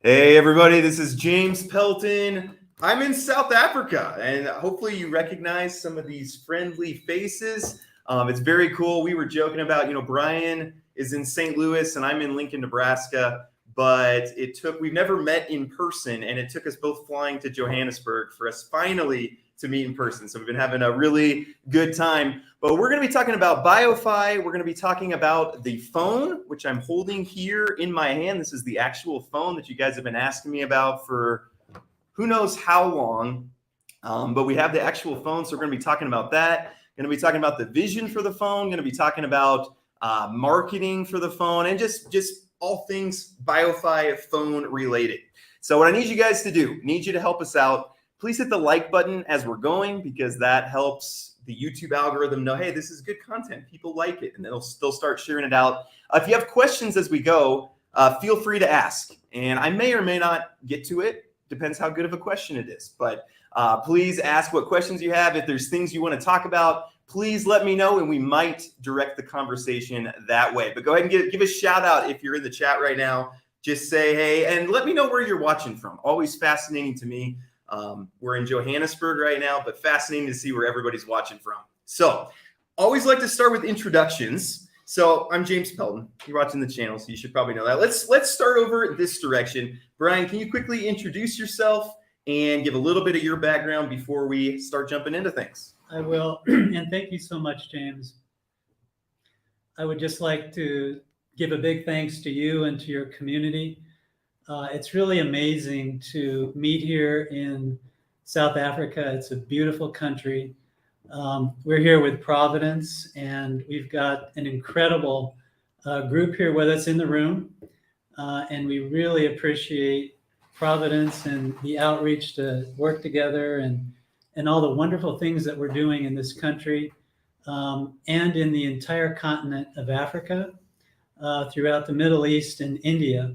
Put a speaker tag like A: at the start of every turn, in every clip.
A: Hey everybody, this is James Pelton. I'm in South Africa, and hopefully you recognize some of these friendly faces. It's very cool. We were joking about, Brian is in St. Louis and I'm in Lincoln, Nebraska, but we've never met in person, and it took us both flying to Johannesburg for us finally to meet in person. So we've been having a really good time. But we're going to be talking about BioFi. We're going to be talking about the phone, which I'm holding here in my hand. This is the actual phone that you guys have been asking me about for who knows how long. But we have the actual phone, so we're going to be talking about that. Going to be talking about the vision for the phone. Going to be talking about marketing for the phone, and just all things BioFi phone related. So what I need you guys to do, need you to help us out. Please hit the like button as we're going, because that helps the YouTube algorithm know, hey, this is good content. People like it, and they'll start sharing it out. If you have questions as we go, feel free to ask. And I may or may not get to it. Depends how good of a question it is. But please ask what questions you have. If there's things you want to talk about, please let me know, and we might direct the conversation that way. But go ahead and give a shout out if you're in the chat right now. Just say hey, and let me know where you're watching from. Always fascinating to me. We're in Johannesburg right now, but fascinating to see where everybody's watching from. So always like to start with introductions. So I'm James Pelton. You're watching the channel, so you should probably know that. Let's start over this direction. Brian, can you quickly introduce yourself and give a little bit of your background before we start jumping into things?
B: I will, and thank you so much, James. I would just like to give a big thanks to you and to your community. It's really amazing to meet here in South Africa. It's a beautiful country. We're here with Providence, and we've got an incredible group here with us in the room. And we really appreciate Providence and the outreach to work together and all the wonderful things that we're doing in this country and in the entire continent of Africa, throughout the Middle East and India.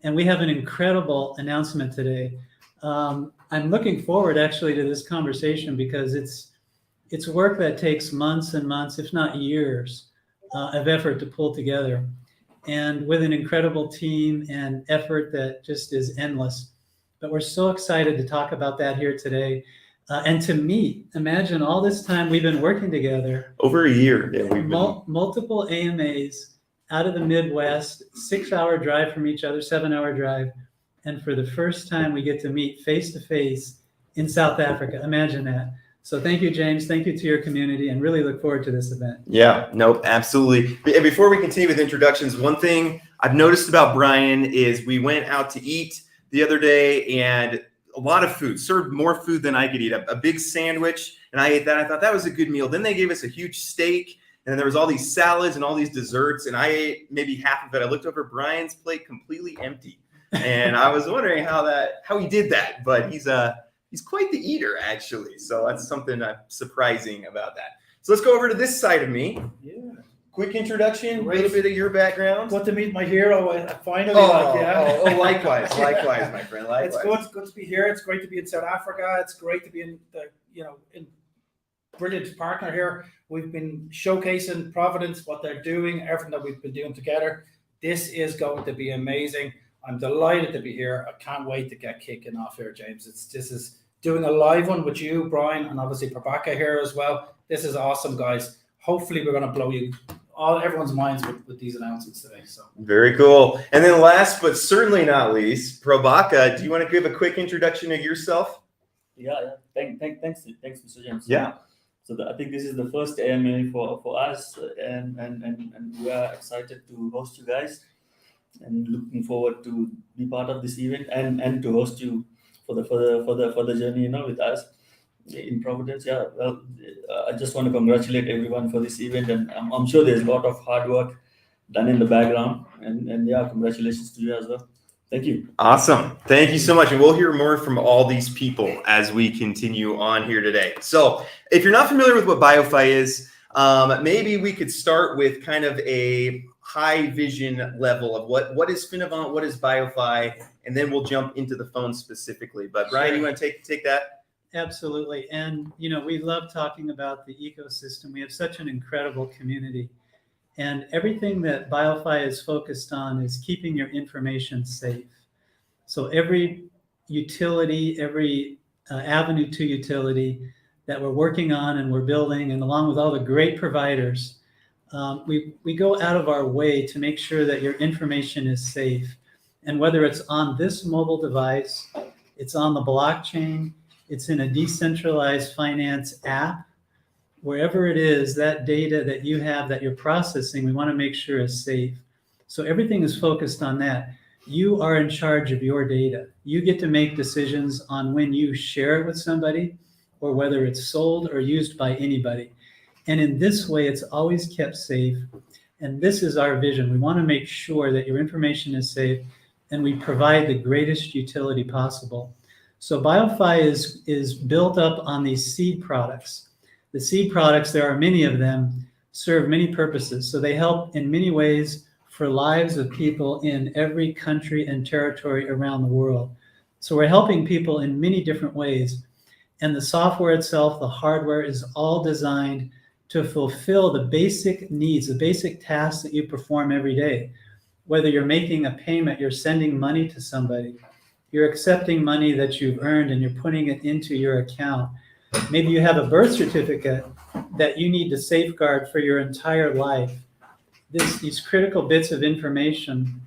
B: And we have an incredible announcement today. I'm looking forward actually to this conversation, because it's work that takes months and months, if not years, of effort to pull together, and with an incredible team and effort that just is endless. But we're so excited to talk about that here today. And to meet, imagine all this time we've been working together.
A: Over a year. Yeah,
B: multiple AMAs out of the Midwest, 6-hour drive from each other, 7-hour drive. And for the first time, we get to meet face to face in South Africa. Imagine that. So thank you, James. Thank you to your community, and really look forward to this event.
A: Yeah, no, absolutely. And before we continue with introductions, one thing I've noticed about Brian is we went out to eat the other day, and a lot of food, served more food than I could eat. A big sandwich, and I ate that. I thought that was a good meal. Then they gave us a huge steak, and there was all these salads and all these desserts, and I ate maybe half of it. I looked over Brian's plate, completely empty, and I was wondering how he did that. But he's quite the eater, actually. So that's something surprising about that. So let's go over to this side of me.
C: Yeah.
A: Quick introduction, a little bit of your background.
C: Good to meet my hero finally.
A: Likewise, my friend. Likewise.
C: It's good to be here. It's great to be in South Africa. It's great to be in brilliant partner here. We've been showcasing Providence, what they're doing, everything that we've been doing together. This is going to be amazing. I'm delighted to be here. I can't wait to get kicking off here, James. This is doing a live one with you, Brian, and obviously Payback here as well. This is awesome, guys. Hopefully we're going to blow everyone's minds with these announcements today. So
A: very cool. And then last but certainly not least, Prabhaka, do you want to give a quick introduction of yourself?
D: Yeah. Thanks, Mr. James.
A: Yeah.
D: So I think this is the first AMA for us, and we are excited to host you guys, and looking forward to be part of this event and to host you for the journey, with us in Providence. Yeah, well, I just want to congratulate everyone for this event, and I'm sure there's a lot of hard work done in the background, and yeah, congratulations to you as well. Thank you.
A: Awesome. Thank you so much. And we'll hear more from all these people as we continue on here today. So if you're not familiar with what BioFi is, maybe we could start with kind of a high vision level of what is Finnovant, what is BioFi, and then we'll jump into the phone specifically. But Brian, you want to take that?
B: Absolutely. And, we love talking about the ecosystem. We have such an incredible community. And everything that BioFi is focused on is keeping your information safe. So every utility, every avenue to utility that we're working on and we're building, and along with all the great providers, we go out of our way to make sure that your information is safe. And whether it's on this mobile device, it's on the blockchain, it's in a decentralized finance app, wherever it is, that data that you have that you're processing, we want to make sure is safe. So everything is focused on that. You are in charge of your data. You get to make decisions on when you share it with somebody or whether it's sold or used by anybody. And in this way, it's always kept safe. And this is our vision. We want to make sure that your information is safe and we provide the greatest utility possible. So BioFi is built up on these seed products. The seed products, there are many of them, serve many purposes. So they help in many ways for lives of people in every country and territory around the world. So we're helping people in many different ways. And the software itself, the hardware, is all designed to fulfill the basic needs, the basic tasks that you perform every day. Whether you're making a payment, you're sending money to somebody, you're accepting money that you've earned and you're putting it into your account. Maybe you have a birth certificate that you need to safeguard for your entire life. These critical bits of information,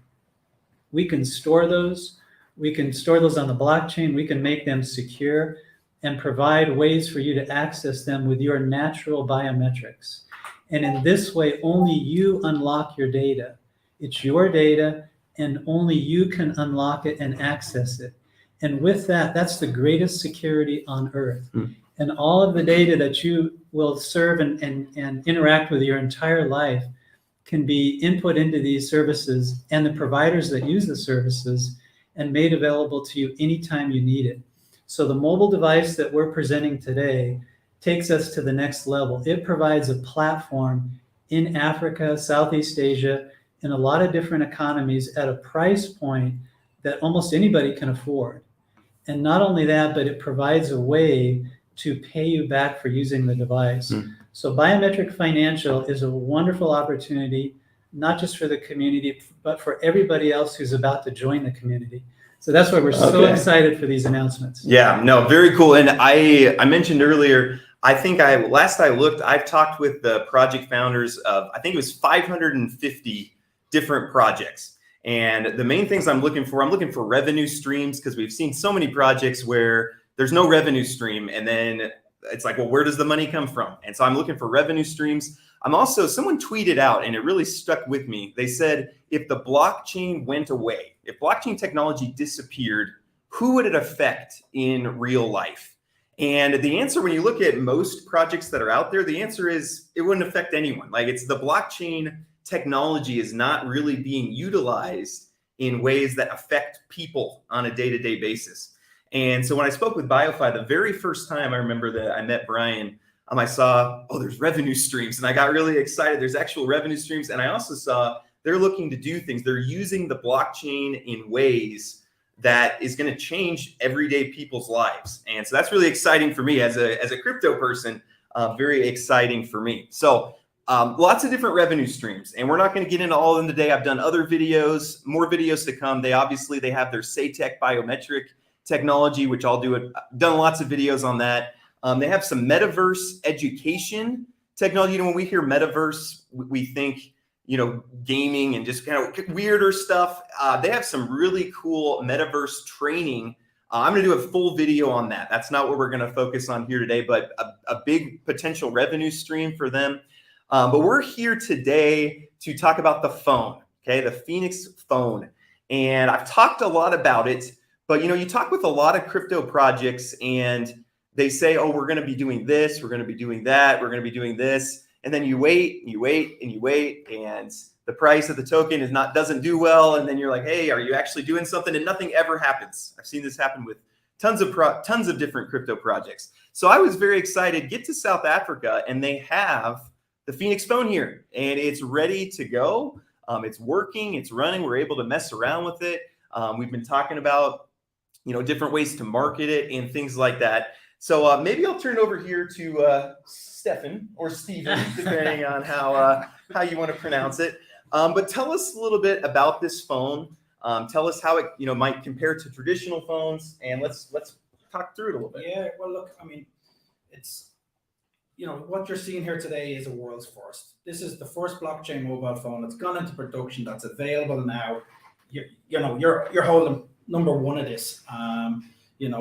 B: we can store those. We can store those on the blockchain. We can make them secure and provide ways for you to access them with your natural biometrics. And in this way, only you unlock your data. It's your data, and only you can unlock it and access it. And with that, that's the greatest security on earth. And all of the data that you will serve and interact with your entire life can be input into these services and the providers that use the services and made available to you anytime you need it. So the mobile device that we're presenting today takes us to the next level. It provides a platform in Africa, Southeast Asia, in a lot of different economies at a price point that almost anybody can afford. And not only that, but it provides a way to pay you back for using the device. So Biometric Financial is a wonderful opportunity, not just for the community, but for everybody else who's about to join the community. So that's why we're so excited for these announcements.
A: Yeah, no, very cool. And I mentioned earlier, I think last I looked, I've talked with the project founders of, I think it was 550 different projects. And the main things I'm looking for revenue streams, because we've seen so many projects where there's no revenue stream. And then it's like, well, where does the money come from? And so I'm looking for revenue streams. I'm also, someone tweeted out, and it really stuck with me. They said, if the blockchain went away, if blockchain technology disappeared, who would it affect in real life? And the answer, when you look at most projects that are out there, the answer is it wouldn't affect anyone. Like, it's the blockchain technology is not really being utilized in ways that affect people on a day-to-day basis. And so when I spoke with BioFi, the very first time I remember that I met Brian, I saw, oh, there's revenue streams. And I got really excited. There's actual revenue streams. And I also saw they're looking to do things. They're using the blockchain in ways that is going to change everyday people's lives. And so that's really exciting for me as a crypto person, very exciting for me. So lots of different revenue streams, and we're not going to get into all of them today. I've done other videos, more videos to come. They have their SayTech biometric technology, which I'll do. I've done lots of videos on that. They have some metaverse education technology. You know, when we hear metaverse, we think, you know, gaming and just kind of weirder stuff. They have some really cool metaverse training. I'm going to do a full video on that. That's not what we're going to focus on here today, but a big potential revenue stream for them. But we're here today to talk about the phone, okay, the Phoenix phone. And I've talked a lot about it, but, you know, you talk with a lot of crypto projects and they say, oh, we're going to be doing this, we're going to be doing that, we're going to be doing this. And then you wait, and you wait, and you wait, and the price of the token doesn't do well. And then you're like, hey, are you actually doing something? And nothing ever happens. I've seen this happen with tons of different crypto projects. So I was very excited, get to South Africa, and they have the Phoenix phone here, and it's ready to go. It's working, it's running. We're able to mess around with it. We've been talking about, you know, different ways to market it and things like that. So maybe I'll turn it over here to Stefan or Steven, depending on how you want to pronounce it. But tell us a little bit about this phone. Tell us how it might compare to traditional phones, and let's talk through it a little bit.
C: Yeah, well, look, I mean, it's, what you're seeing here today is a world's first. This is the first blockchain mobile phone that's gone into production, that's available now. You're holding number one of this.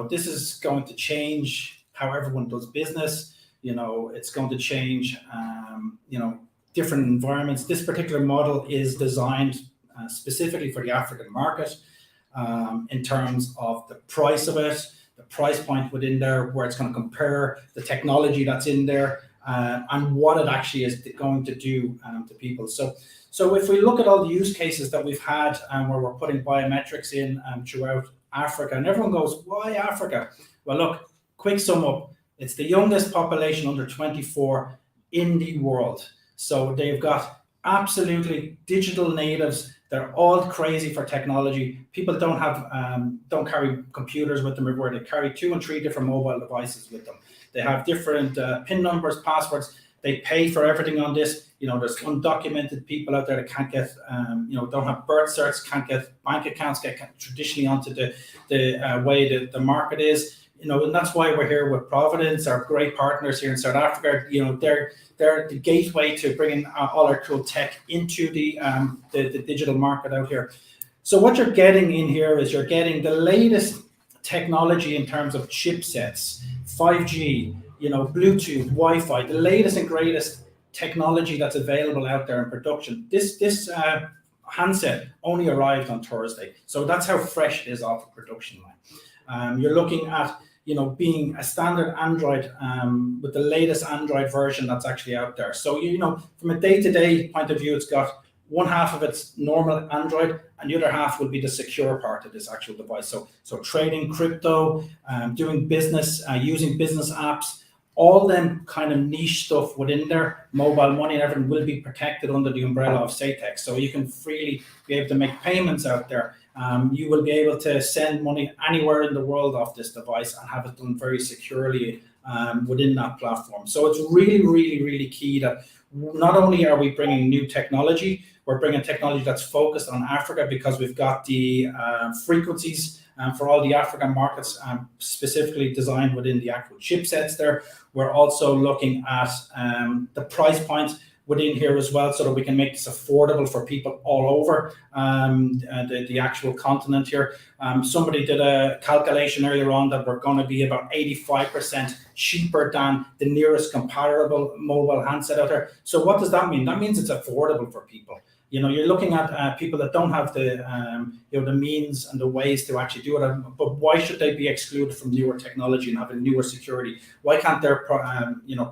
C: This is going to change how everyone does business. It's going to change, different environments. This particular model is designed specifically for the African market in terms of the price of it, the price point within there, where it's going to compare the technology that's in there and what it actually is going to do to people. So if we look at all the use cases that we've had where we're putting biometrics in throughout Africa, and everyone goes, why Africa? Well, look, quick sum up. It's the youngest population under 24 in the world. So they've got absolutely digital natives. They're all crazy for technology. People don't carry computers with them everywhere. They carry 2 and 3 different mobile devices with them. They have different PIN numbers, passwords. They pay for everything on this. There's undocumented people out there that can't get, don't have birth certs, can't get bank accounts, get traditionally onto the way that the market is. And that's why we're here with Providence, our great partners here in South Africa. They're the gateway to bringing all our cool tech into the digital market out here. So what you're getting in here is you're getting the latest technology in terms of chipsets, 5G, Bluetooth, Wi-Fi, the latest and greatest technology that's available out there in production. This handset only arrived on Thursday, so that's how fresh it is off the production line. You're looking at being a standard Android with the latest Android version that's actually out there. So, from a day-to-day point of view, it's got one half of its normal Android and the other half will be the secure part of this actual device. So trading crypto, doing business, using business apps, all them kind of niche stuff within there, mobile money and everything will be protected under the umbrella of SATEX. So you can freely be able to make payments out there. You will be able to send money anywhere in the world off this device and have it done very securely within that platform. So it's really, really, really key that not only are we bringing new technology, we're bringing technology that's focused on Africa because we've got the frequencies for all the African markets specifically designed within the actual chipsets there. We're also looking at the price points within here as well, so that we can make this affordable for people all over the actual continent here. Somebody did a calculation earlier on that we're going to be about 85% cheaper than the nearest comparable mobile handset out there. So what does that mean? That means it's affordable for people. You're looking at people that don't have the the means and the ways to actually do it. But why should they be excluded from newer technology and having newer security? Why can't their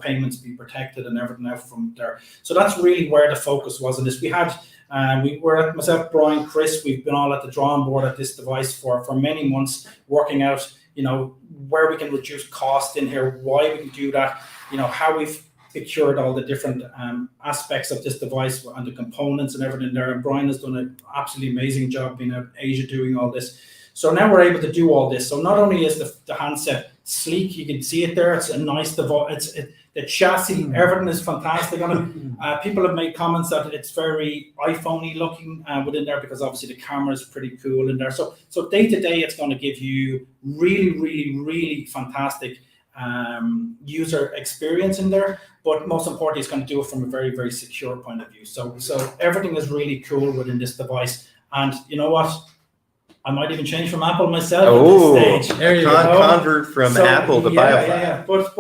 C: payments be protected and everything out from there? So that's really where the focus was on this. We were at myself, Brian, Chris. We've been all at the drawing board at this device for many months, working out where we can reduce cost in here, why we can do that, how we've secured all the different aspects of this device and the components and everything there. And Brian has done an absolutely amazing job being in Asia doing all this. So now we're able to do all this. So not only is the handset sleek, you can see it there. It's a nice device. The chassis, everything is fantastic on it. People have made comments that it's very iPhone-y looking within there because obviously the camera is pretty cool in there. So day to day, it's going to give you really, really, really fantastic user experience in there, but most importantly, it's going to do it from a very, very secure point of view. So everything is really cool within this device. And you know what? I might even change from Apple myself at this stage.
A: There you go. Convert from Apple to BioFi.
C: Yeah. But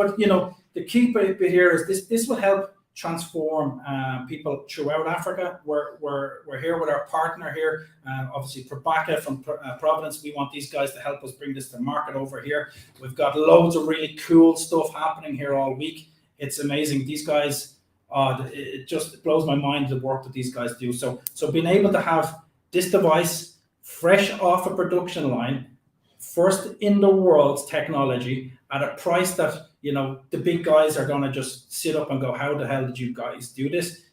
C: the key bit here is this will help transform people throughout Africa. We're here with our partner here, obviously Payback from Providence. We want these guys to help us bring this to market over here. We've got loads of really cool stuff happening here all week. It's amazing. These guys, it just blows my mind the work that these guys do. So being able to have this device fresh off a production line, first in the world's technology at a price that the big guys are going to just sit up and go, how the hell did you guys do this?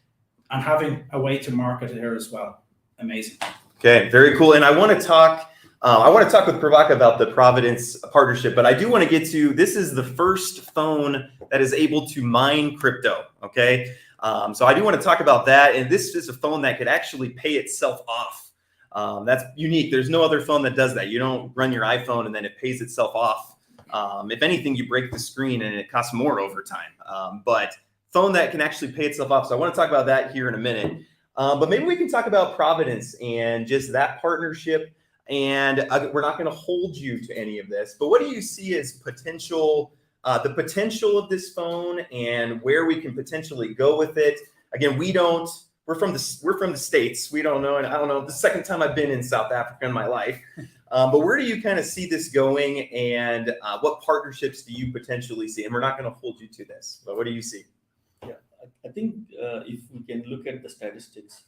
C: And having a way to market it here as well. Amazing.
A: Okay, very cool. And I want to talk with Payback about the Providence partnership, but I do want to get to, this is the first phone that is able to mine crypto. Okay. So I do want to talk about that. And this is a phone that could actually pay itself off. That's unique. There's no other phone that does that. You don't run your iPhone and then it pays itself off. If anything, you break the screen and it costs more over time. But phone that can actually pay itself off. So I want to talk about that here in a minute. But maybe we can talk about Providence and just that partnership. And we're not going to hold you to any of this, but what do you see as potential, the potential of this phone and where we can potentially go with it? Again, we're from the States. We don't know. And I don't know, the second time I've been in South Africa in my life. But where do you kind of see this going, and what partnerships do you potentially see? And we're not going to hold you to this, but what do you see?
D: Yeah, I think if we can look at the statistics,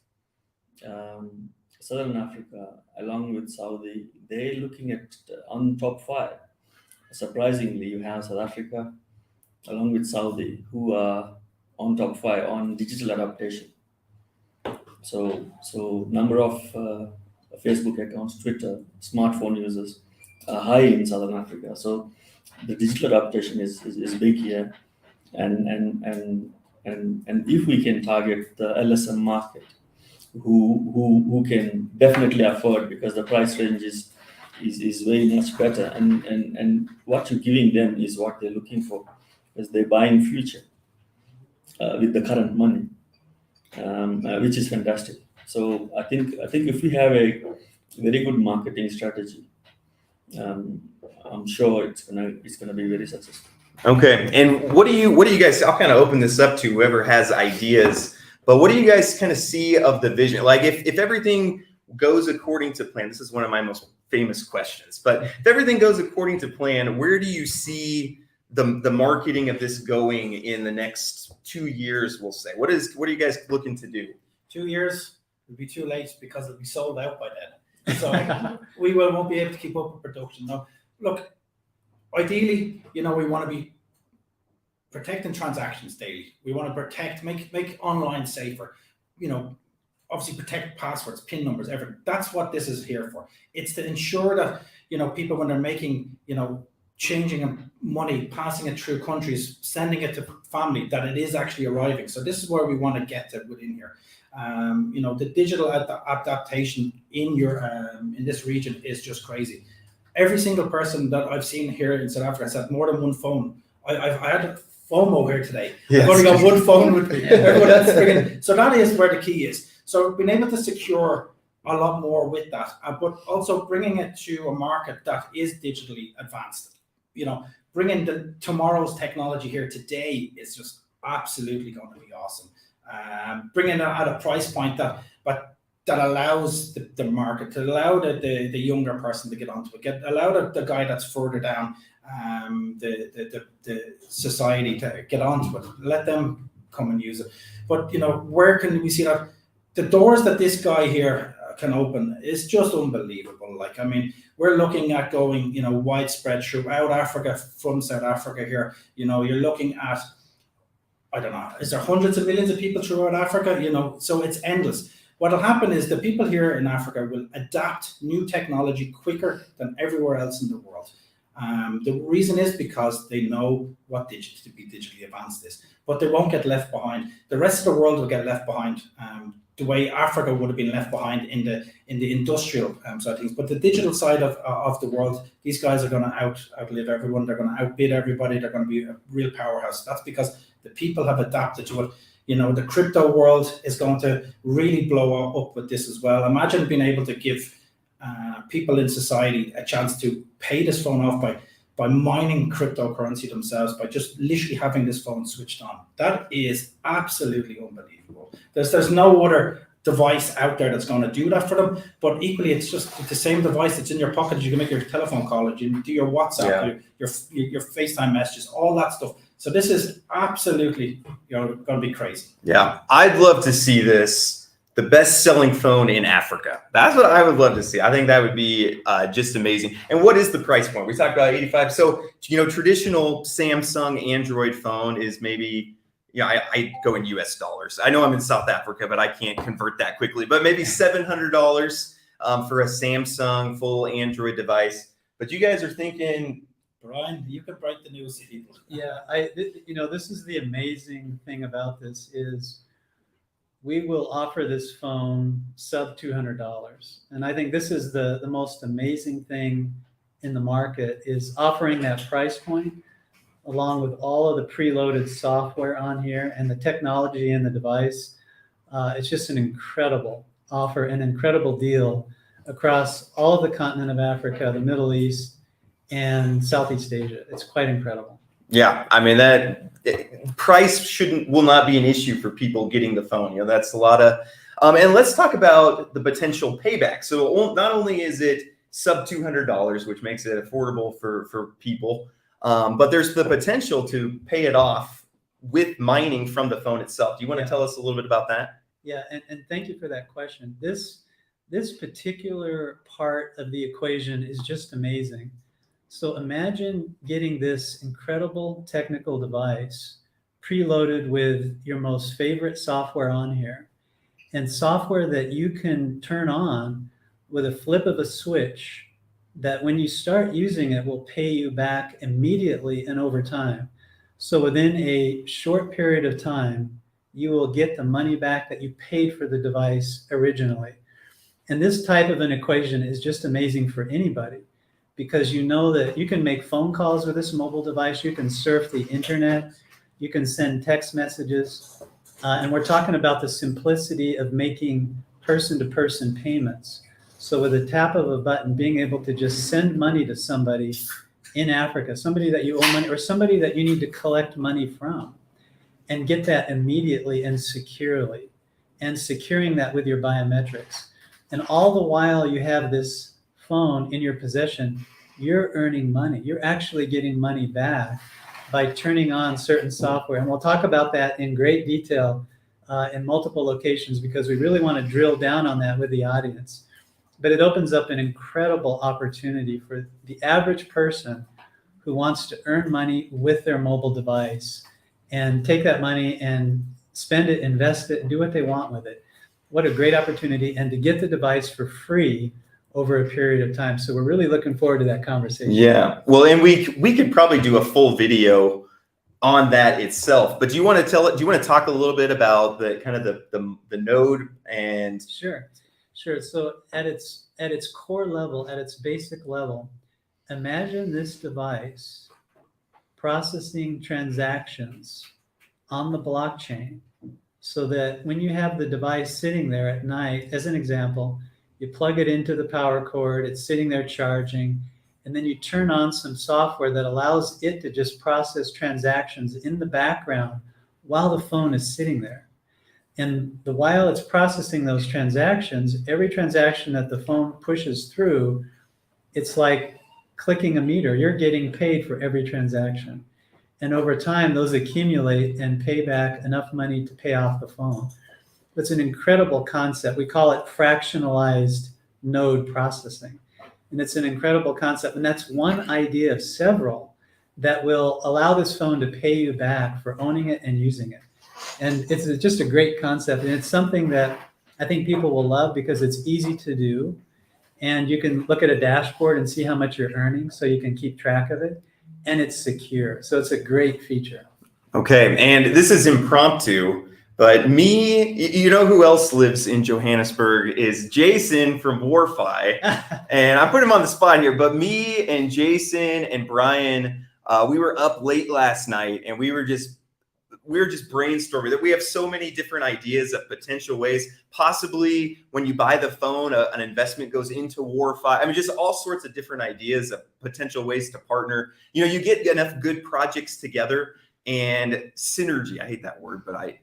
D: Southern Africa, along with Saudi, they're looking at on top 5. Surprisingly, you have South Africa, along with Saudi, who are on top 5 on digital adaptation. So number of Facebook accounts, Twitter, smartphone users are high in Southern Africa. So the digital adaptation is big here, and if we can target the LSM market, who can definitely afford, because the price range is very much better, and what you're giving them is what they're looking for, because they're buying future with the current money, which is fantastic. So I think if we have a very good marketing strategy, I'm sure it's gonna be very successful.
A: Okay, and what do you guys? I'll kind of open this up to whoever has ideas. But what do you guys kind of see of the vision? Like if everything goes according to plan, this is one of my most famous questions, but if everything goes according to plan, where do you see the marketing of this going in the next 2 years, we'll say? What are you guys looking to do?
C: 2 years would be too late because it'll be sold out by then. So we won't be able to keep up with production. Now, look, ideally, we want to be protecting transactions daily. We want to make online safer. Obviously protect passwords, PIN numbers, everything. That's what this is here for. It's to ensure that people, when they're making changing money, passing it through countries, sending it to family, that it is actually arriving. So this is where we want to get to within here. The digital adaptation in this region is just crazy. Every single person that I've seen here in South Africa has had more than one phone. I had FOMO here today. Yes. I've only got one phone with me. Everyone else is bringing. So that is where the key is. So being able to secure a lot more with that, but also bringing it to a market that is digitally advanced. Bringing tomorrow's technology here today is just absolutely going to be awesome. Bringing it at a price point that allows the market, to allow the younger person to get onto it, allow the guy that's further down the society to get onto it, let them come and use it. But where can we see that? The doors that this guy here can open is just unbelievable. Like, I mean, we're looking at going, widespread throughout Africa, from South Africa here. You're looking at, I don't know, is there hundreds of millions of people throughout Africa? So it's endless. What'll happen is the people here in Africa will adapt new technology quicker than everywhere else in the world. The reason is because they know what to be digitally advanced is, but they won't get left behind. The rest of the world will get left behind. The way Africa would have been left behind in the industrial side of things, but the digital side of the world, these guys are going to outlive everyone. They're going to outbid everybody. They're going to be a real powerhouse. That's because the people have adapted to it. The crypto world is going to really blow up with this as well. Imagine being able to give people in society a chance to pay this phone off by mining cryptocurrency themselves, by just literally having this phone switched on. That is absolutely unbelievable. There's no other device out there that's going to do that for them, but equally it's just the same device that's in your pocket. You can make your telephone call, you can do your WhatsApp, your FaceTime messages, all that stuff. So this is absolutely going to be crazy.
A: Yeah, I'd love to see this, the best-selling phone in Africa. That's what I would love to see. I think that would be just amazing. And what is the price point? We talked about 85. So, traditional Samsung Android phone is maybe, I go in US dollars. I know I'm in South Africa, but I can't convert that quickly. But maybe $700 for a Samsung full Android device. But you guys are thinking,
C: Brian, you could break the news to people.
B: Yeah, this is the amazing thing about this is we will offer this phone sub $200. And I think this is the most amazing thing in the market, is offering that price point along with all of the preloaded software on here and the technology in the device. It's just an incredible offer, an incredible deal across all of the continent of Africa, the Middle East, and Southeast Asia. It's quite incredible.
A: Yeah, I mean, that price will not be an issue for people getting the phone. You know, that's a lot of, and let's talk about the potential payback. So not only is it sub $200, which makes it affordable for people, but there's the potential to pay it off with mining from the phone itself. Do you want to tell us a little bit about that?
B: Yeah, and thank you for that question. This particular part of the equation is just amazing. So imagine getting this incredible technical device preloaded with your most favorite software on here, and software that you can turn on with a flip of a switch, that when you start using it will pay you back immediately and over time. So within a short period of time, you will get the money back that you paid for the device originally. And this type of an equation is just amazing for anybody, because you know that you can make phone calls with this mobile device, you can surf the internet, you can send text messages, and we're talking about the simplicity of making person-to-person payments. So with a tap of a button, being able to just send money to somebody in Africa, somebody that you owe money, or somebody that you need to collect money from, and get that immediately and securely, and securing that with your biometrics. And all the while you have this phone in your possession, you're earning money. You're actually getting money back by turning on certain software. And we'll talk about that in great detail in multiple locations, because we really want to drill down on that with the audience. But it opens up an incredible opportunity for the average person who wants to earn money with their mobile device and take that money and spend it, invest it, and do what they want with it. What a great opportunity, and to get the device for free over a period of time. So we're really looking forward to that conversation.
A: Yeah, well, and we could probably do a full video on that itself. But do you want to talk a little bit about the kind of the node and?
B: Sure. So at its core level, at its basic level, imagine this device processing transactions on the blockchain, so that when you have the device sitting there at night, as an example, you plug it into the power cord, it's sitting there charging, and then you turn on some software that allows it to just process transactions in the background while the phone is sitting there. And while it's processing those transactions, every transaction that the phone pushes through, it's like clicking a meter. You're getting paid for every transaction. And over time, those accumulate and pay back enough money to pay off the phone. It's an incredible concept. We call it fractionalized node processing. And it's an incredible concept. And that's one idea of several that will allow this phone to pay you back for owning it and using it. And it's just a great concept. And it's something that I think people will love, because it's easy to do. And you can look at a dashboard and see how much you're earning, so you can keep track of it. And it's secure. So it's a great feature.
A: Okay, and this is impromptu, but you know who else lives in Johannesburg is Jason from BioFi. And I put him on the spot here, but me and Jason and Brian, we were up late last night, and we were just brainstorming that we have so many different ideas of potential ways. Possibly when you buy the phone, an investment goes into BioFi. I memean, just all sorts of different ideas of potential ways to partner. You know, you get enough good projects together, and synergy. I hate that word, but I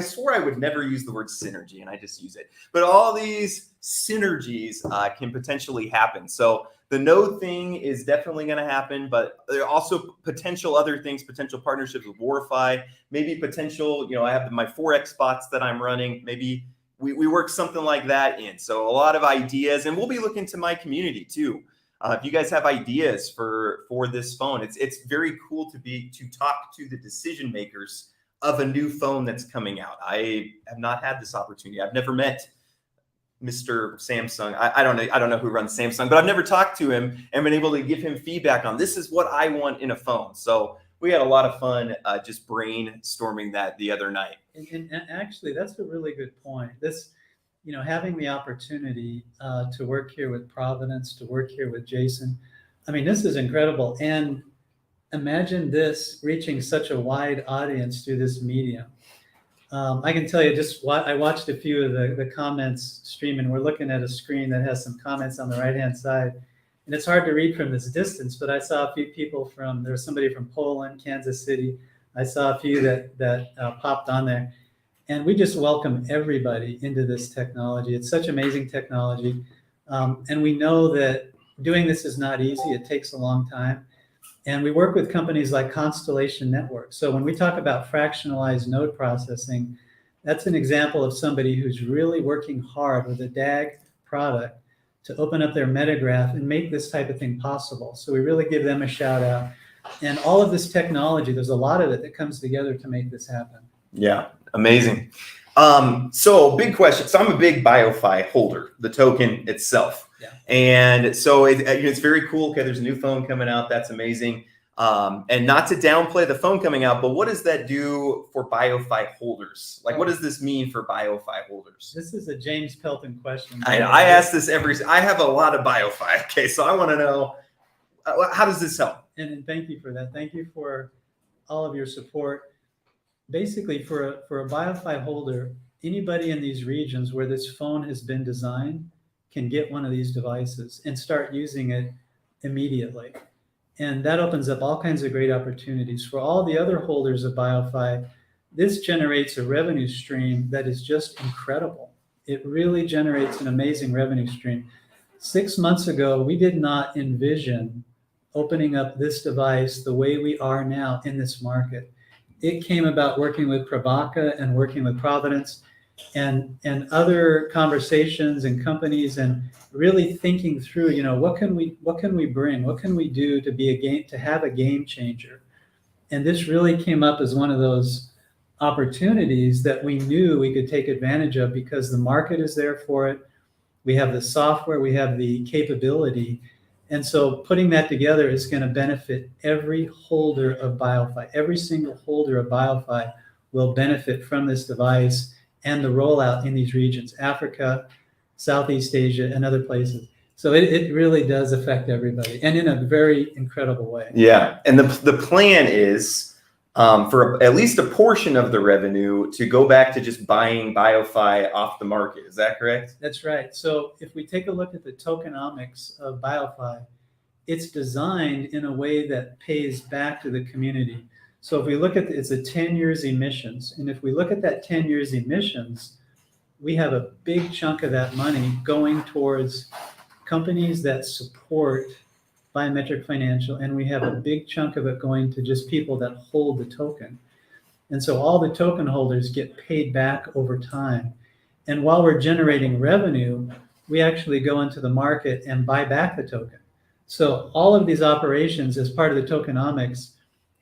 A: swore I would never use the word synergy, and I just use it. But all these synergies can potentially happen. So the node thing is definitely going to happen, but there are also potential other things, potential partnerships with BioFi, maybe potential, you know, I have my Forex bots that I'm running. Maybe we work something like that in. So a lot of ideas, and we'll be looking to my community too. If you guys have ideas for this phone, it's very cool to talk to the decision makers of a new phone that's coming out. I have not had this opportunity. I've never met Mr. Samsung. I don't know who runs Samsung, but I've never talked to him and been able to give him feedback on this is what I want in a phone. So we had a lot of fun just brainstorming that the other night.
B: And actually, that's a really good point. This, having the opportunity to work here with Providence, to work here with Jason, I mean, this is incredible. And imagine this reaching such a wide audience through this medium. I can tell you I watched a few of the comments stream, and we're looking at a screen that has some comments on the right-hand side. And it's hard to read from this distance, but I saw a few people there was somebody from Poland, Kansas City. I saw a few that popped on there. And we just welcome everybody into this technology. It's such amazing technology. And we know that doing this is not easy. It takes a long time. And we work with companies like Constellation Network. So when we talk about fractionalized node processing, that's an example of somebody who's really working hard with a DAG product to open up their metagraph and make this type of thing possible. So we really give them a shout out. And all of this technology, there's a lot of it that comes together to make this happen.
A: Yeah, amazing. So big question. So I'm a big BioFi holder, the token itself.
B: Yeah.
A: And so it's very cool. Okay, there's a new phone coming out. That's amazing. And not to downplay the phone coming out, but what does that do for BioFi holders? Like, what does this mean for BioFi holders?
B: This is a James Pelton question.
A: I ask this I have a lot of BioFi. Okay, so I want to know, how does this help?
B: And thank you for that. Thank you for all of your support. Basically, for a BioFi holder, anybody in these regions where this phone has been designed can get one of these devices and start using it immediately. And that opens up all kinds of great opportunities. For all the other holders of BioFi, this generates a revenue stream that is just incredible. It really generates an amazing revenue stream. 6 months ago, we did not envision opening up this device the way we are now in this market. It came about working with Prabhaka and working with Providence and other conversations and companies, and really thinking through, what can we bring? What can we do to have a game changer? And this really came up as one of those opportunities that we knew we could take advantage of because the market is there for it. We have the software, we have the capability. And so putting that together is going to benefit every holder of BioFi. Every single holder of BioFi will benefit from this device and the rollout in these regions, Africa, Southeast Asia, and other places. So it really does affect everybody, and in a very incredible way.
A: Yeah, and the plan is for at least a portion of the revenue to go back to just buying BioFi off the market. Is that correct?
B: That's right. So if we take a look at the tokenomics of BioFi, it's designed in a way that pays back to the community. So if we look at it's a 10 years emissions, and if we look at that 10 years emissions, we have a big chunk of that money going towards companies that support Biometric Financial, and we have a big chunk of it going to just people that hold the token. And so all the token holders get paid back over time. And while we're generating revenue, we actually go into the market and buy back the token. So all of these operations as part of the tokenomics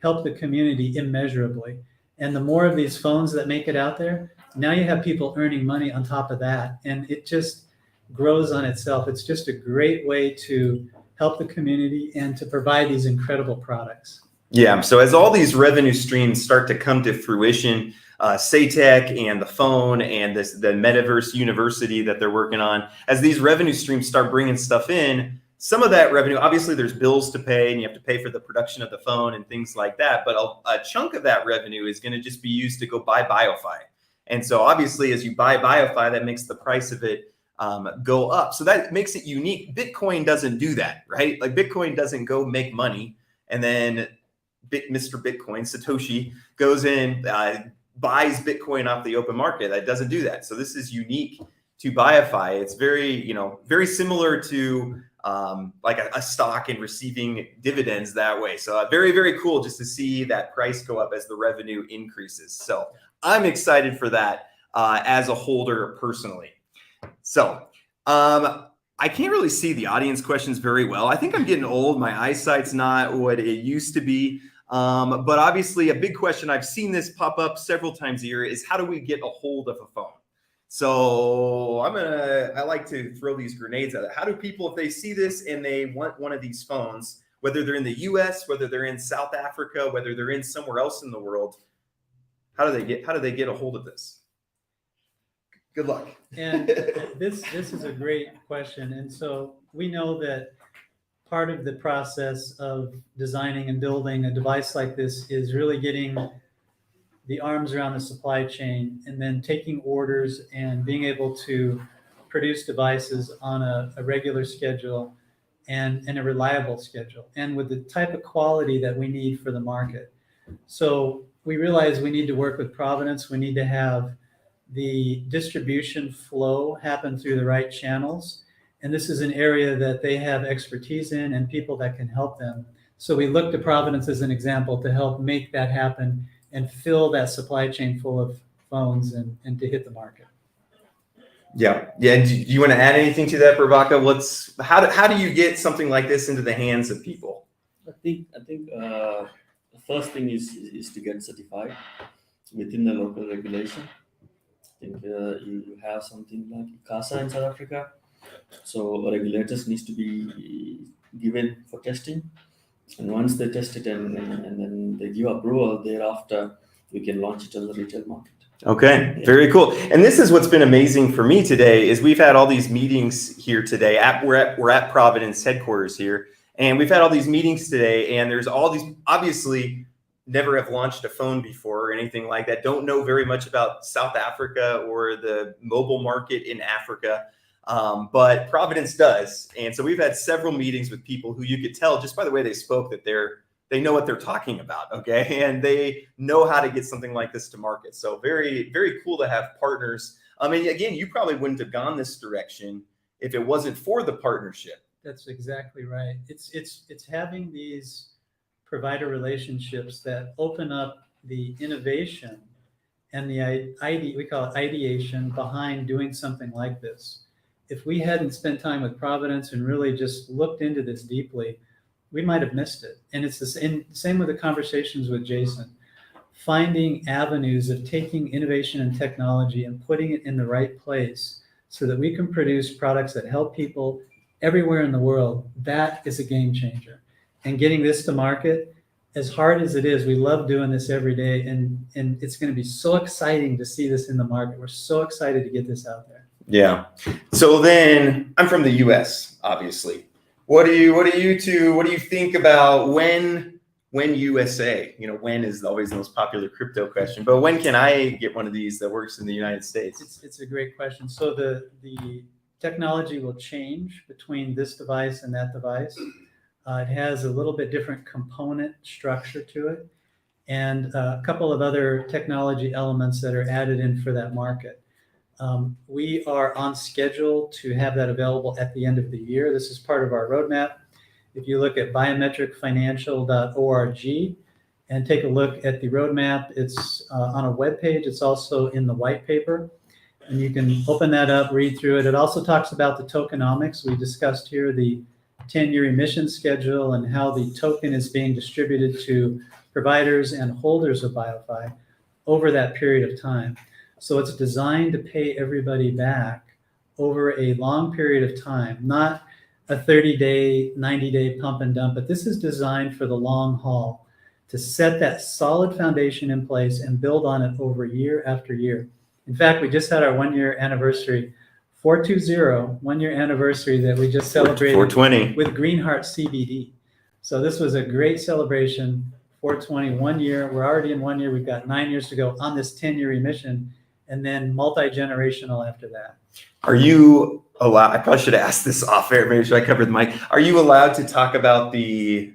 B: help the community immeasurably. And the more of these phones that make it out there, now you have people earning money on top of that. And it just grows on itself. It's just a great way to help the community and to provide these incredible products.
A: Yeah, so as all these revenue streams start to come to fruition, SATEC and the phone and the Metaverse University that they're working on, as these revenue streams start bringing stuff in, some of that revenue, obviously there's bills to pay and you have to pay for the production of the phone and things like that, but a chunk of that revenue is going to just be used to go buy BioFi. And so obviously as you buy BioFi, that makes the price of it go up. So that makes it unique. Bitcoin doesn't do that, right? Like Bitcoin doesn't go make money and then Mr. Bitcoin, Satoshi, goes in, buys Bitcoin off the open market. That doesn't do that. So this is unique to BioFi. It's very, very similar to like a stock and receiving dividends that way. So very, very cool just to see that price go up as the revenue increases. So I'm excited for that as a holder personally. So I can't really see the audience questions very well. I think I'm getting old. My eyesight's not what it used to be. But obviously a big question, I've seen this pop up several times a year, is how do we get a hold of a phone? So I like to throw these grenades at it. How do people, if they see this and they want one of these phones, whether they're in the US, whether they're in South Africa, whether they're in somewhere else in the world, how do they get a hold of this? Good luck.
B: And this is a great question. And so we know that part of the process of designing and building a device like this is really getting the arms around the supply chain and then taking orders and being able to produce devices on a regular schedule and a reliable schedule and with the type of quality that we need for the market. So we realize we need to work with Providence. We need to have the distribution flow happen through the right channels. And this is an area that they have expertise in and people that can help them. So we look to Providence as an example to help make that happen and fill that supply chain full of phones and to hit the market.
A: Yeah. Do you want to add anything to that, Prabhakar? How do you get something like this into the hands of people?
D: I think the first thing is to get certified within the local regulation. I think you have something like CASA in South Africa, so regulators needs to be given for testing, and once they test it and then they give approval, thereafter we can launch it on the retail market.
A: Okay, very cool. And this is what's been amazing for me today is we've had all these meetings here today. We're at Providence headquarters here, and we've had all these meetings today, and there's all these, obviously never have launched a phone before or anything like that, don't know very much about South Africa or the mobile market in Africa, but Providence does. And so we've had several meetings with people who you could tell just by the way they spoke that they know what they're talking about, okay? And they know how to get something like this to market. So very, very cool to have partners. I mean, again, you probably wouldn't have gone this direction if it wasn't for the partnership.
B: That's exactly right. It's having these provider relationships that open up the innovation and the we call it ideation behind doing something like this. If we hadn't spent time with Providence and really just looked into this deeply, we might have missed it. And it's the same with the conversations with Jason, finding avenues of taking innovation and technology and putting it in the right place so that we can produce products that help people everywhere in the world. That is a game changer. And getting this to market, as hard as it is, we love doing this every day. And it's going to be so exciting to see this in the market. We're so excited to get this out there.
A: Yeah. So then I'm from the US, obviously. What do you think about when USA? You know, when is always the most popular crypto question, but when can I get one of these that works in the United States?
B: It's a great question. So the technology will change between this device and that device. It has a little bit different component structure to it and a couple of other technology elements that are added in for that market. We are on schedule to have that available at the end of the year. This is part of our roadmap. If you look at biometricfinancial.org and take a look at the roadmap, it's on a web page. It's also in the white paper, and you can open that up, read through it. It also talks about the tokenomics. We discussed here the 10-year emission schedule and how the token is being distributed to providers and holders of BioFi over that period of time. So it's designed to pay everybody back over a long period of time, not a 30-day, 90-day pump and dump, but this is designed for the long haul to set that solid foundation in place and build on it over year after year. In fact, we just had our 1-year anniversary, 420, 1-year anniversary that we just celebrated
A: 420
B: with Greenheart CBD. So this was a great celebration, 420, 1 year. We're already in 1 year. We've got 9 years to go on this 10-year emission, and then multi-generational after that.
A: Are you allowed, I probably should have asked this off air, maybe should I cover the mic? Are you allowed to talk about the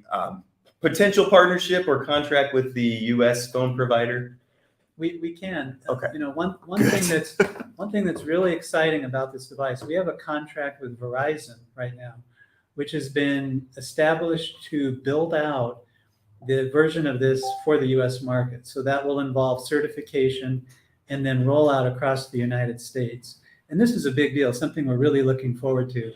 A: potential partnership or contract with the US phone provider?
B: We can.
A: Okay.
B: You know, one thing that's really exciting about this device, we have a contract with Verizon right now, which has been established to build out the version of this for the US market. So that will involve certification and then roll out across the United States. And this is a big deal, something we're really looking forward to.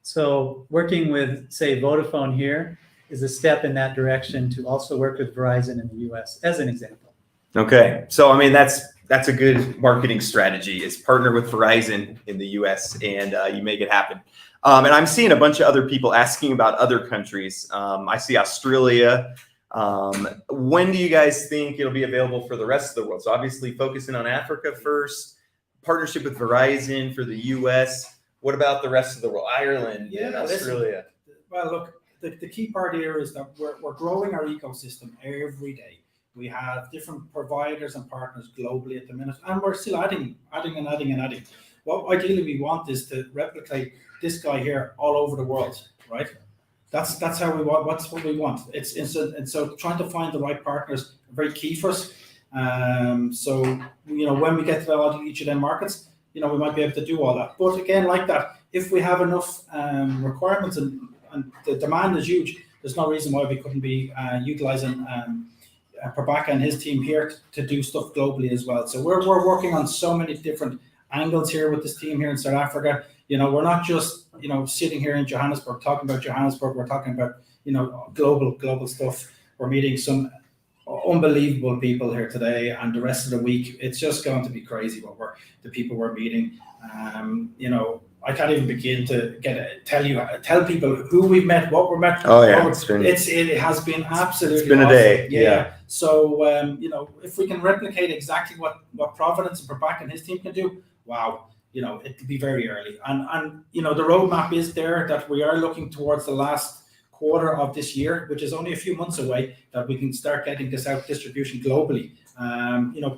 B: So working with, say, Vodafone here is a step in that direction to also work with Verizon in the US, as an example.
A: Okay. So, I mean, that's a good marketing strategy is partner with Verizon in the US and you make it happen. And I'm seeing a bunch of other people asking about other countries. I see Australia. When do you guys think it'll be available for the rest of the world? So obviously focusing on Africa first, partnership with Verizon for the US. What about the rest of the world? Ireland and Australia.
C: Well, look, the key part here is that we're growing our ecosystem every day. We have different providers and partners globally at the minute, and we're still adding. What ideally we want is to replicate this guy here all over the world, right? That's how we want. What's what we want. And so trying to find the right partners very key for us. So when we get to each of them markets, we might be able to do all that. But again, like that, if we have enough requirements and the demand is huge, there's no reason why we couldn't be utilizing Payback and his team here to do stuff globally as well. So we're working on so many different angles here with this team here in South Africa. We're not just sitting here in Johannesburg talking about Johannesburg. We're talking about global stuff. We're meeting some unbelievable people here today, and the rest of the week it's just going to be crazy. The people we're meeting. I can't even begin to tell people who we've met, what we're met.
A: Oh yeah,
C: it has been absolutely.
A: It's been
C: awesome.
A: A day.
C: Yeah. So if we can replicate exactly what Providence and Payback and his team can do, wow. It could be very early, and the roadmap is there that we are looking towards the last quarter of this year, which is only a few months away, that we can start getting this out distribution globally.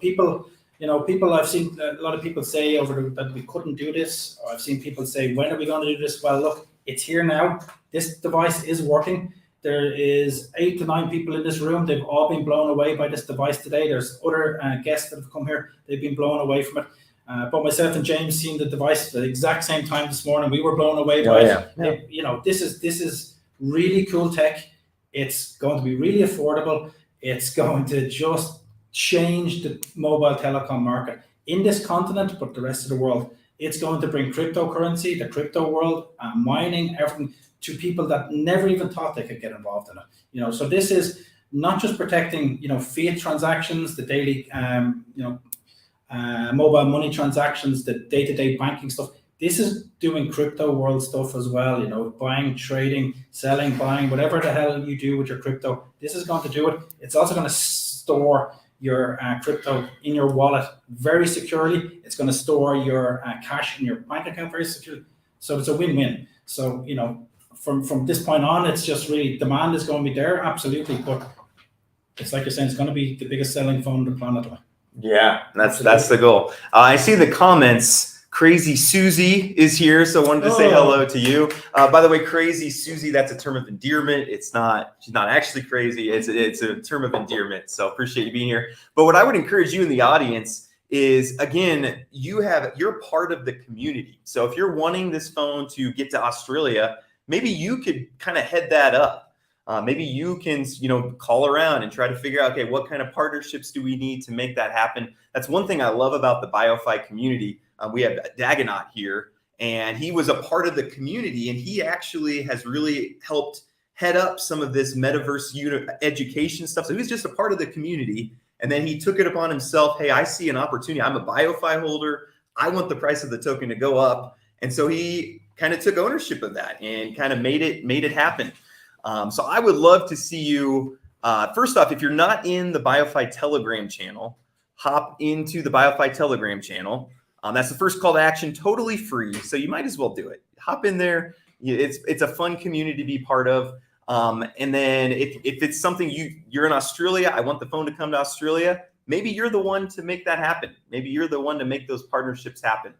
C: People I've seen a lot of people say that we couldn't do this. I've seen people say, when are we going to do this? Well, look, it's here now. This device is working. There is 8 to 9 people in this room. They've all been blown away by this device today. There's other guests that have come here. They've been blown away from it. But myself and James seen the device at the exact same time this morning. We were blown away by it. Yeah. This is really cool tech. It's going to be really affordable. It's going to just change the mobile telecom market in this continent, but the rest of the world. It's going to bring cryptocurrency, the crypto world, mining, everything to people that never even thought they could get involved in it. So this is not just protecting, fiat transactions, the daily, mobile money transactions, the day-to-day banking stuff. This is doing crypto world stuff as well, buying, trading, selling, buying, whatever the hell you do with your crypto. This is going to do it. It's also going to store your crypto in your wallet very securely. It's going to store your cash in your bank account very securely. So it's a win-win. So, from this point on, it's just really demand is going to be there, absolutely. But it's like you're saying, it's going to be the biggest selling phone on the planet.
A: Yeah, that's the goal. I see the comments. Crazy Susie is here, so wanted to say hello to you. By the way, Crazy Susie, that's a term of endearment. She's not actually crazy. It's a term of endearment. So appreciate you being here. But what I would encourage you in the audience is, again, you're part of the community. So if you're wanting this phone to get to Australia, maybe you could kind of head that up. Maybe you can, call around and try to figure out, okay, what kind of partnerships do we need to make that happen? That's one thing I love about the BioFi community. We have Dagonaut here, and he was a part of the community, and he actually has really helped head up some of this metaverse education stuff. So he was just a part of the community, and then he took it upon himself. Hey, I see an opportunity. I'm a BioFi holder. I want the price of the token to go up. And so he kind of took ownership of that and kind of made it happen. So I would love to see you. First off, if you're not in the BioFi Telegram channel, hop into the BioFi Telegram channel. That's the first call to action, totally free. So you might as well do it. Hop in there. It's a fun community to be part of. And then if it's something you're in Australia, I want the phone to come to Australia. Maybe you're the one to make that happen. Maybe you're the one to make those partnerships happen.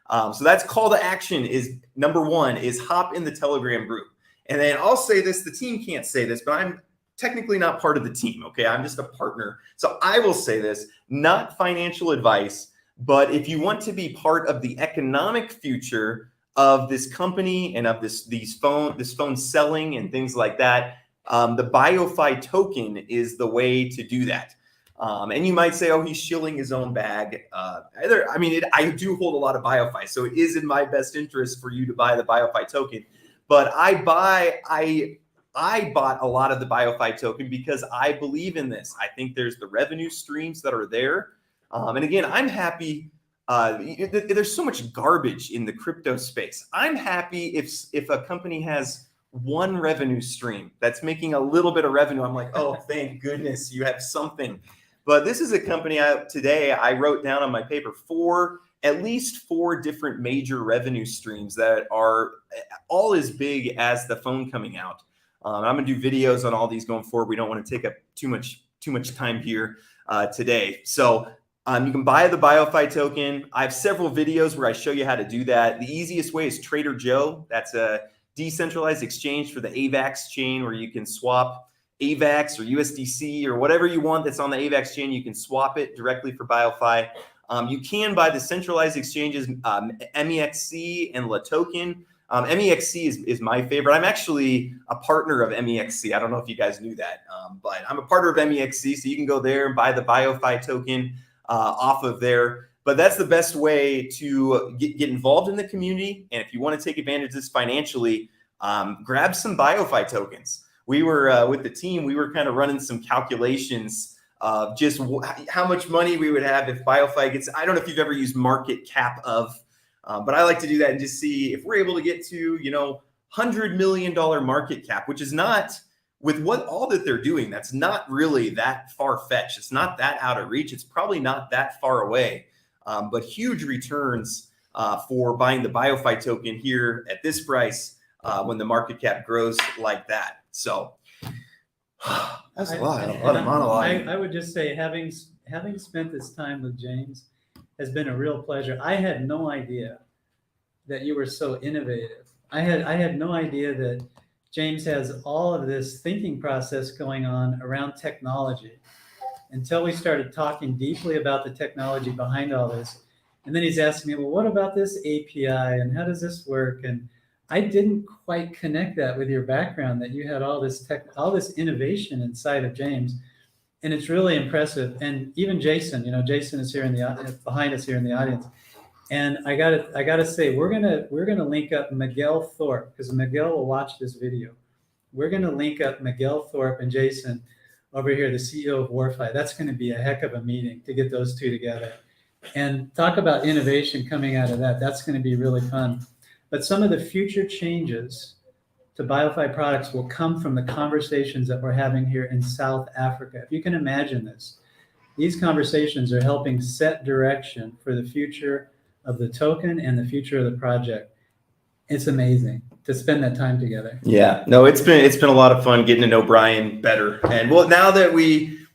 A: So that's call to action is number one, is hop in the Telegram group. And then I'll say this, the team can't say this, but I'm technically not part of the team. Okay. I'm just a partner. So I will say this, not financial advice, but if you want to be part of the economic future of this company and of this phone selling and things like that, the BioFi token is the way to do that. And you might say, oh, he's shilling his own bag. I do hold a lot of BioFi, so it is in my best interest for you to buy the BioFi token. But I bought a lot of the BioFi token because I believe in this. I think there's the revenue streams that are there. And again, I'm happy. there's so much garbage in the crypto space. I'm happy if a company has one revenue stream that's making a little bit of revenue. I'm like, oh, thank goodness you have something. But this is a company today I wrote down on my paper at least four different major revenue streams that are all as big as the phone coming out. I'm going to do videos on all these going forward. We don't want to take up too much time here today. So you can buy the BioFi token. I have several videos where I show you how to do that. The easiest way is Trader Joe. That's a decentralized exchange for the AVAX chain where you can swap AVAX or USDC or whatever you want that's on the AVAX chain. You can swap it directly for BioFi. You can buy the centralized exchanges, MEXC and La Token. MEXC is my favorite. I'm actually a partner of MEXC. I don't know if you guys knew that, but I'm a partner of MEXC, so you can go there and buy the BioFi token off of there. But that's the best way to get involved in the community. And if you want to take advantage of this financially, grab some BioFi tokens. We were with the team, we were kind of running some calculations of just how much money we would have if BioFi gets, I don't know if you've ever used market cap of, but I like to do that and just see if we're able to get to, $100 million market cap, which is not, with what all that they're doing, that's not really that far-fetched. It's not that out of reach. It's probably not that far away, but huge returns for buying the BioFi token here at this price when the market cap grows like that. So that's a lot of monologue.
B: I would just say having spent this time with James has been a real pleasure. I had no idea that you were so innovative. I had no idea that James has all of this thinking process going on around technology until we started talking deeply about the technology behind all this. And then he's asking me, well, what about this API and how does this work? And I didn't quite connect that with your background, that you had all this innovation inside of James. And it's really impressive. And even Jason, Jason is here in the audience, behind us here in the audience. And I gotta say, we're gonna link up Miguel Thorpe, because Miguel will watch this video. We're gonna link up Miguel Thorpe and Jason over here, the CEO of BioFi. That's gonna be a heck of a meeting to get those two together and talk about innovation coming out of that. That's gonna be really fun. But some of the future changes to BioFi products will come from the conversations that we're having here in South Africa. If you can imagine this, these conversations are helping set direction for the future of the token and the future of the project. It's amazing to spend that time together.
A: Yeah, no, it's been a lot of fun getting to know Brian better. And well, now that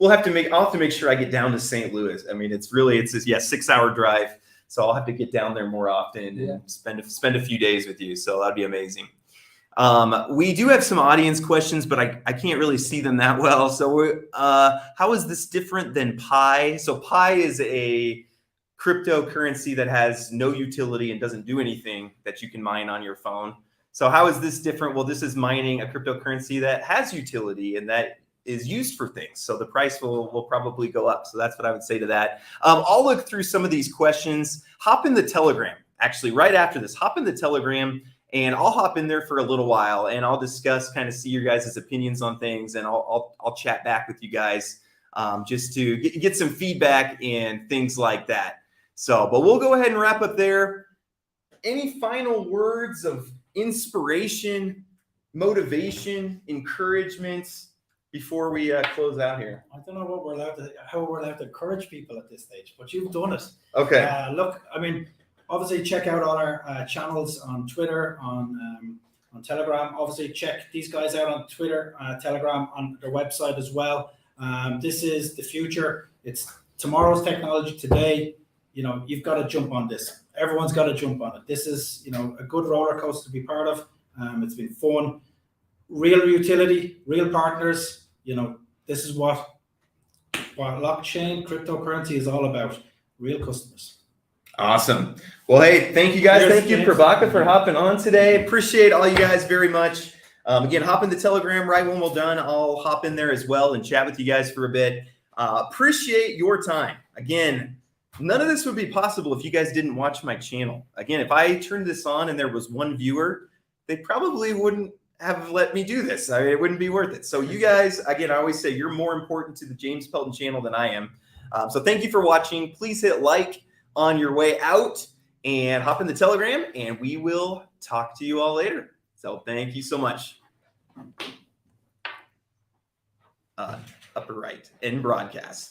A: I'll have to make sure I get down to St. Louis. I mean, it's a 6-hour drive. So I'll have to get down there more often and spend a few days with you. So that'd be amazing. We do have some audience questions, but I can't really see them that well. So how is this different than Pi? So Pi is a cryptocurrency that has no utility and doesn't do anything that you can mine on your phone. So how is this different? Well, this is mining a cryptocurrency that has utility and that is used for things. So the price will probably go up. So that's what I would say to that. I'll look through some of these questions. Hop in the Telegram. Actually, right after this, hop in the Telegram and I'll hop in there for a little while and I'll discuss, kind of see your guys' opinions on things, and I'll chat back with you guys just to get some feedback and things like that. So, but we'll go ahead and wrap up there. Any final words of inspiration, motivation, encouragement before we close out here?
C: I don't know how we're allowed to encourage people at this stage, but you've done it.
A: Okay.
C: Look, I mean, obviously check out all our channels on Twitter, on Telegram. Obviously check these guys out on Twitter, Telegram, on their website as well. This is the future. It's tomorrow's technology today. You've got to jump on this. Everyone's got to jump on it. This is, a good roller coaster to be part of. It's been fun. Real utility, real partners. This is what blockchain cryptocurrency is all about. Real customers.
A: Awesome. Well, hey, thank you guys.
C: Cheers,
A: thank you,
C: James.
A: Prabhakar, for hopping on today. Appreciate all you guys very much. Again, hop in the Telegram right when we're done. I'll hop in there as well and chat with you guys for a bit. Appreciate your time. Again, none of this would be possible if you guys didn't watch my channel. Again, if I turned this on and there was one viewer, they probably wouldn't have let me do this. It wouldn't be worth it. So you guys, again, I always say you're more important to the James Pelton channel than I am. So thank you for watching. Please hit like, on your way out, and hop in the Telegram, and we will talk to you all later. So thank you so much. Upper right, end broadcast.